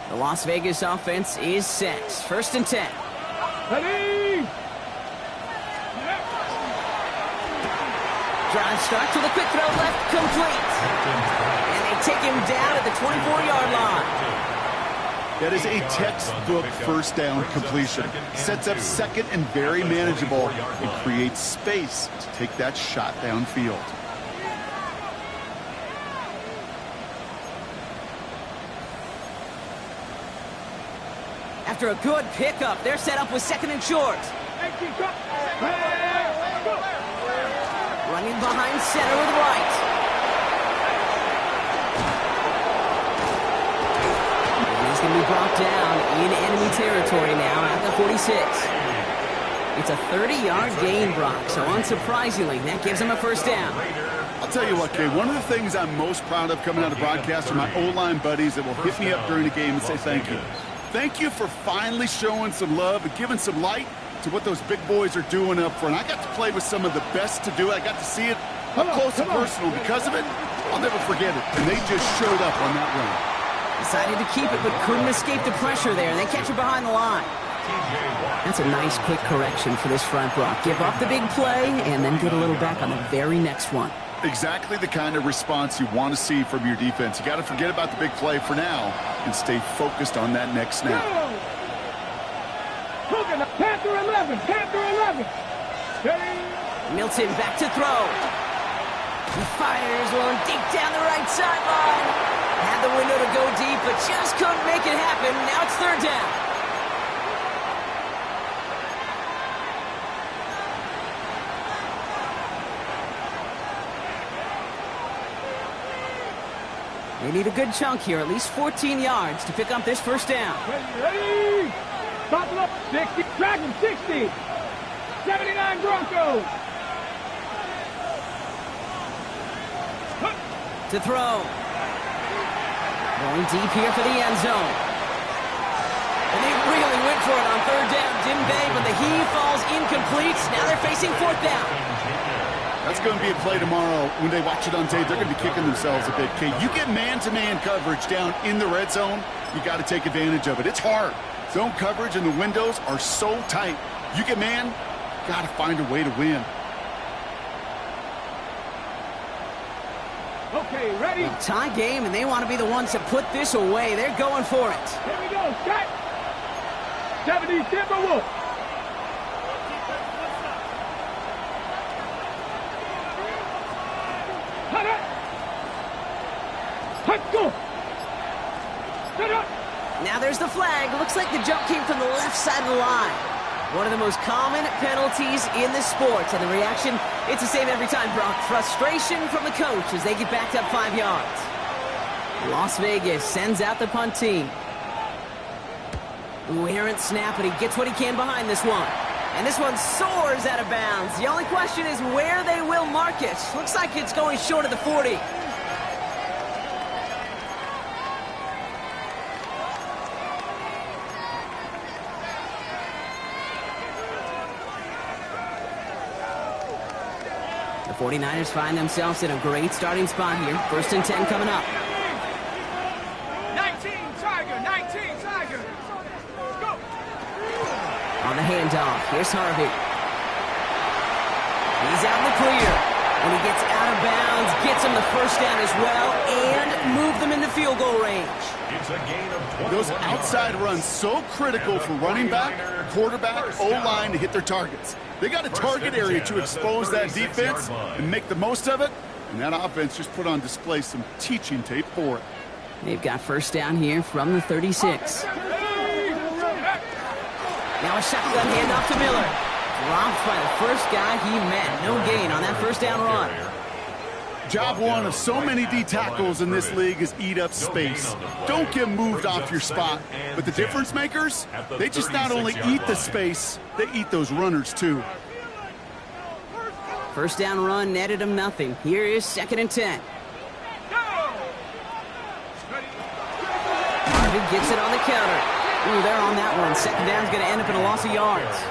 The Las Vegas offense is set. 1st and 10. Ready! Drive start to the quick throw left, complete. And they take him down at the 24-yard line. That is a textbook first down completion. Sets up 2nd and very manageable and creates space to take that shot downfield. After a good pickup, they're set up with 2nd and short. Running behind center with right. And he's going to be brought down in enemy territory now at the 46. It's a 30-yard gain, Brock, so unsurprisingly, that gives him a 1st down. I'll tell you what, Kay, one of the things I'm most proud of coming out of broadcast are my O-line buddies that will hit me up during the game and say thank you. Thank you for finally showing some love and giving some light to what those big boys are doing up front. I got to play with some of the best to do it. I got to see it up close and personal. Because of it, I'll never forget it. And they just showed up on that run. Decided to keep it, but couldn't escape the pressure there. And they catch it behind the line. That's a nice quick correction for this front, Brock. Give up the big play and then get a little back on the very next one. Exactly the kind of response you want to see from your defense. You got to forget about the big play for now and stay focused on that next snap. Panther 11, Panther 11. Milton back to throw. He fires one deep down the right sideline. Had the window to go deep, but just couldn't make it happen. Now it's 3rd down. They need a good chunk here, at least 14 yards to pick up this 1st down. Ready! Stop it up, 60, Dragon 60, 79 Broncos. To throw. Going deep here for the end zone. And they really went for it on 3rd down, didn't they? But the heave falls incomplete. Now they're facing 4th down. That's going to be a play tomorrow. When they watch it on tape, they're going to be kicking themselves a bit. Okay, you get man-to-man coverage down in the red zone, you got to take advantage of it. It's hard. Zone coverage and the windows are so tight. You get man, got to find a way to win. Okay, ready? Tie game, and they want to be the ones to put this away. They're going for it. Here we go, Scott. 70 Timberwolves. Now there's the flag. Looks like the jump came from the left side of the line. One of the most common penalties in the sport. And the reaction, it's the same every time, Brock. Frustration from the coach as they get backed up 5 yards. Las Vegas sends out the punt team. Ooh, errant snap, but he gets what he can behind this one. And this one soars out of bounds. The only question is where they will mark it. Looks like it's going short of the 40. The 49ers find themselves in a great starting spot here. 1st and 10 coming up. 19 Tiger, 19 Tiger. Go. On the handoff, here's Harvey. He's out in the clear. And he gets out of bounds, gets him the first down as well, and move them into field goal range. It's a gain of 21 Those outside runs so critical for running back, quarterback, O-line to hit their targets. They got a target area to expose that defense and make the most of it, and that offense just put on display some teaching tape for it. They've got first down here from the 36. Now a shotgun handoff to Miller. Dropped by the first guy he met. No gain on that first down run. Job one of so many D tackles in this league is eat up space. Don't get moved off your spot. But the difference makers, they just not only eat the space, they eat those runners too. First down run netted him nothing. Here is 2nd and 10. Harvey gets it on the counter. Ooh, they're on that one. 2nd down's going to end up in a loss of yards.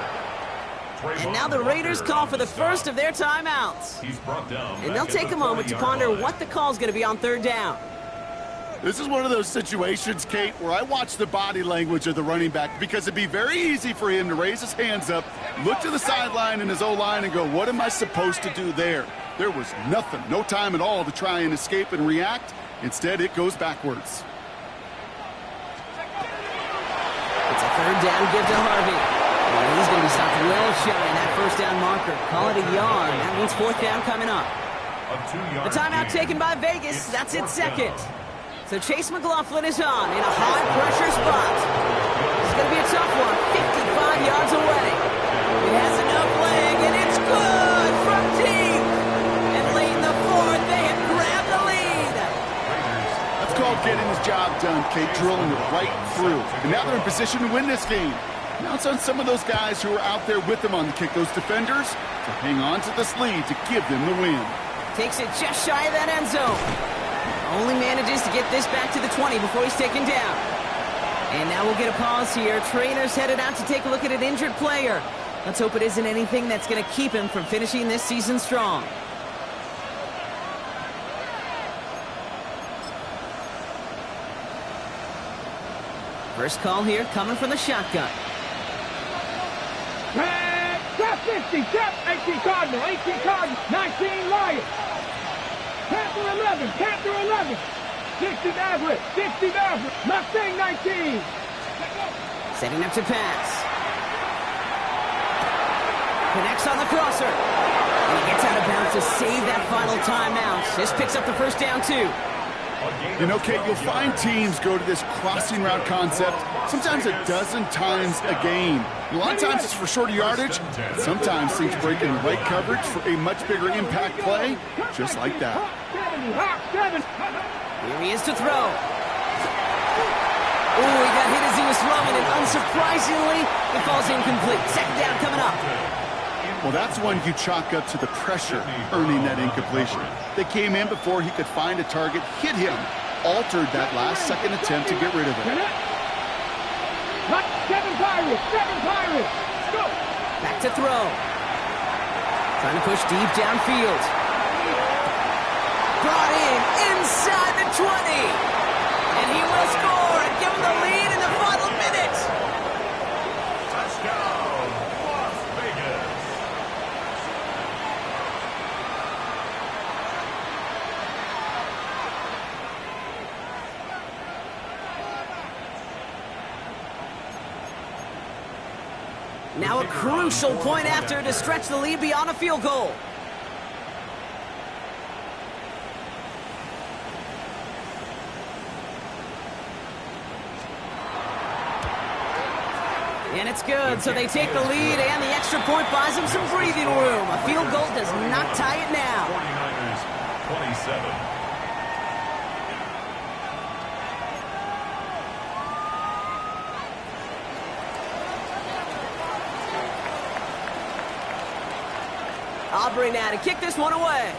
And now the Raiders call for the first of their timeouts. And they'll take a moment to ponder what the call is going to be on 3rd down. This is one of those situations, Kate, where I watch the body language of the running back because it'd be very easy for him to raise his hands up, look to the sideline and his O-line and go, what am I supposed to do there? There was nothing, no time at all to try and escape and react. Instead, it goes backwards. It's a 3rd down give to Harvey. Well, he's going to be stopped well shy in that first down marker. Call it a yard. That means 4th down coming up. The timeout taken by Vegas. That's its 2nd. So Chase McLaughlin is on in a high-pressure spot. It's going to be a tough one. 55 yards away. It has enough leg, and it's good from deep. And late in the 4th, they have grabbed the lead. That's called getting his job done, Kate, drilling it right through. And now they're in position to win this game. Now it's on some of those guys who are out there with them on the kick, those defenders, to hang on to this lead to give them the win. Takes it just shy of that end zone. Only manages to get this back to the 20 before he's taken down. And now we'll get a pause here. Trainer's headed out to take a look at an injured player. Let's hope it isn't anything that's going to keep him from finishing this season strong. First call here coming from the shotgun. Trap 50, trap 18 Cardinal, 18 Cardinal, 19 Lions. Panther 11, Panther 11. 60 Maverick, 60 Maverick, Mustang 19. Setting up to pass. Connects on the crosser. And he gets out of bounds to save that final timeout. This picks up the first down too. You know, Kate, you'll find teams go to this crossing route concept sometimes a dozen times a game. A lot of times it's for shorter yardage. Sometimes things break in the right coverage for a much bigger impact play, just like that. Here he is to throw. Oh, he got hit as he was throwing, and unsurprisingly, it falls incomplete. 2nd down coming up. Well, that's one you chalk up to the pressure earning that incompletion. They came in before he could find a target, hit him, altered that last second attempt to get rid of it. 7 Pirates, 7 Pirates. Let's go. Back to throw. Trying to push deep downfield. Brought in inside the 20. And he will score and give him the lead in the final minute. Touchdown, Las Vegas. Now a crucial point after to stretch the lead beyond a field goal. And it's good, so they take the lead, and the extra point buys them some breathing room. A field goal does not tie it now. 49ers, 27. Aubrey now to kick this one away.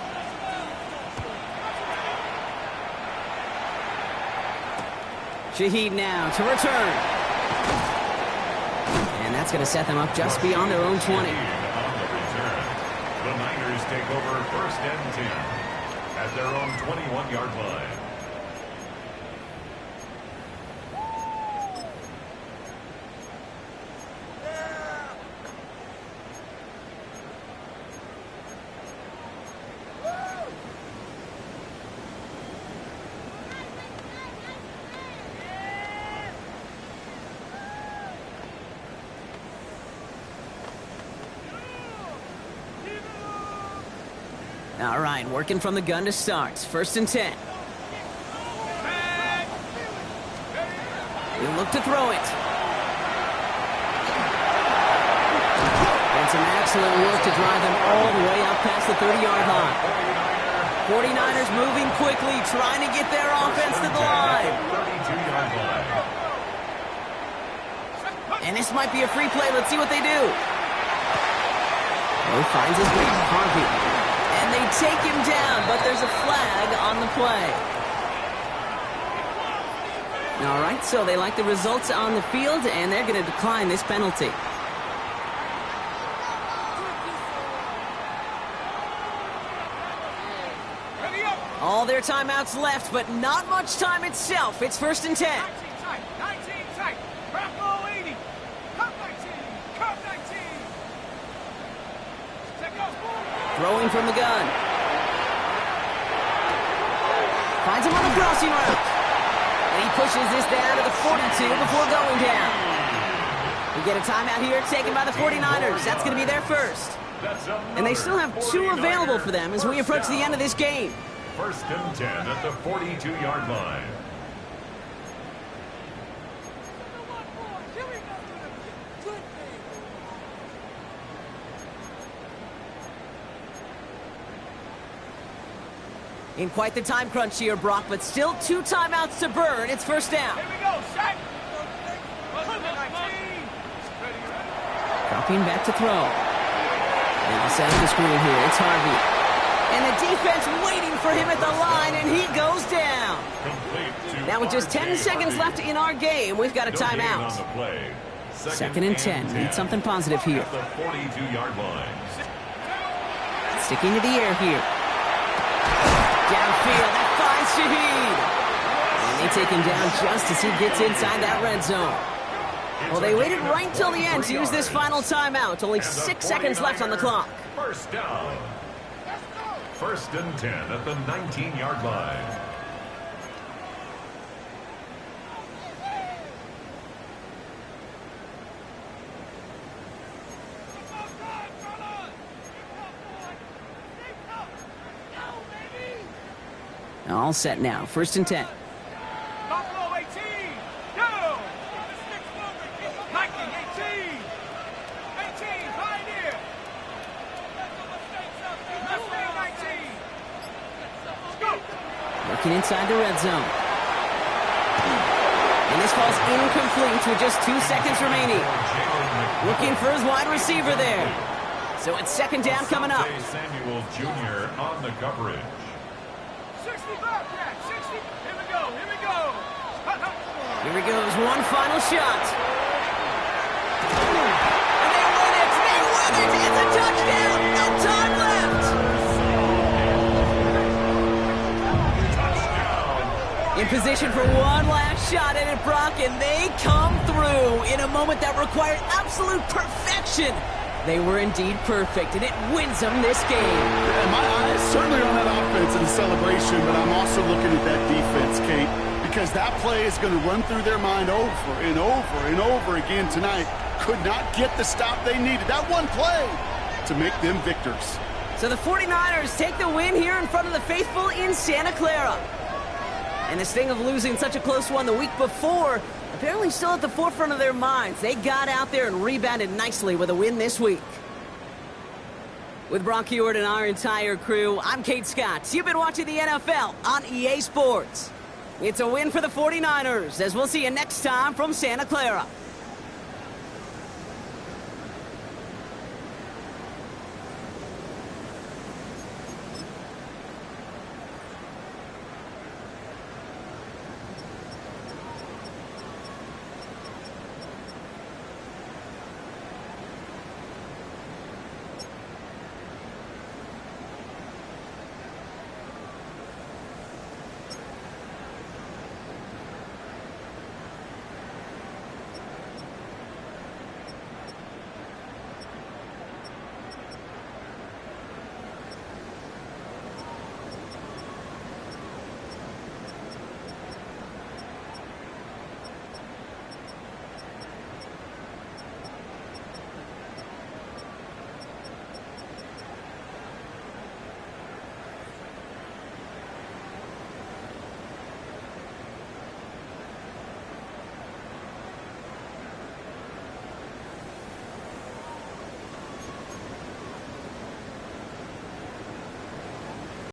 Shaheed now to return. And that's going to set them up just beyond their own 20. On the return, the Niners take over 1st and 10 at their own 21-yard line. All right, working from the gun to start. 1st and 10. He'll look to throw it. And some excellent work to drive them all the way out past the 30-yard line. 49ers moving quickly, trying to get their offense to the line. 32-yard line. And this might be a free play. Let's see what they do. Oh, finds his man, Harvey. And they take him down, but there's a flag on the play. All right, so they like the results on the field, and they're going to decline this penalty. All their timeouts left, but not much time itself. It's 1st and 10. 19 tight. Bravo 80. Cup 19. Cup 19. Throwing from the gun. Finds him on the crossing route. And he pushes this down to the 42 before going down. We get a timeout here taken by the 49ers. That's going to be their first. And they still have 2 available for them as we approach the end of this game. 1st and 10 at the 42-yard line. In quite the time crunch here, Brock, but still 2 timeouts to burn. It's 1st down. Here we go, set. Dropping back to throw. And he'll set up the screen here. It's Harvey. And the defense waiting for him at the line, and he goes down. Now with just 10 seconds left in our game, we've got a timeout. 2nd and 10. Need something positive here. The 42-yard line. Sticking to the air here. Downfield, that finds Shaheed. And they take him down just as he gets inside that red zone. Well, they waited right till the end to use this final timeout. Only 6 seconds left on the clock. 1st down. 1st and 10 at the 19-yard line. All set now. 1st and 10. Buffalo 18. Go. Viking 18. 18. Pioneer. Mustang 19. Let's go. Looking inside the red zone. And this falls incomplete with just 2 seconds remaining. Looking for his wide receiver there. So it's 2nd down coming up. Samuel Jr. on the coverage. 65, Jack. 60. Here we go. Here we go. Here he goes. One final shot. And they win it. They win it. It's a touchdown. No time left. In position for one last shot at it, Brock, and they come through in a moment that required absolute perfection. They were indeed perfect, and it wins them this game. And my eyes certainly on that offense and the celebration, but I'm also looking at that defense, Kate, because that play is going to run through their mind over and over and over again tonight. Could not get the stop they needed. That one play to make them victors. So the 49ers take the win here in front of the faithful in Santa Clara. And the sting of losing such a close one the week before apparently still at the forefront of their minds. They got out there and rebounded nicely with a win this week. With Brock Heward and our entire crew, I'm Kate Scott. You've been watching the NFL on EA Sports. It's a win for the 49ers, as we'll see you next time from Santa Clara.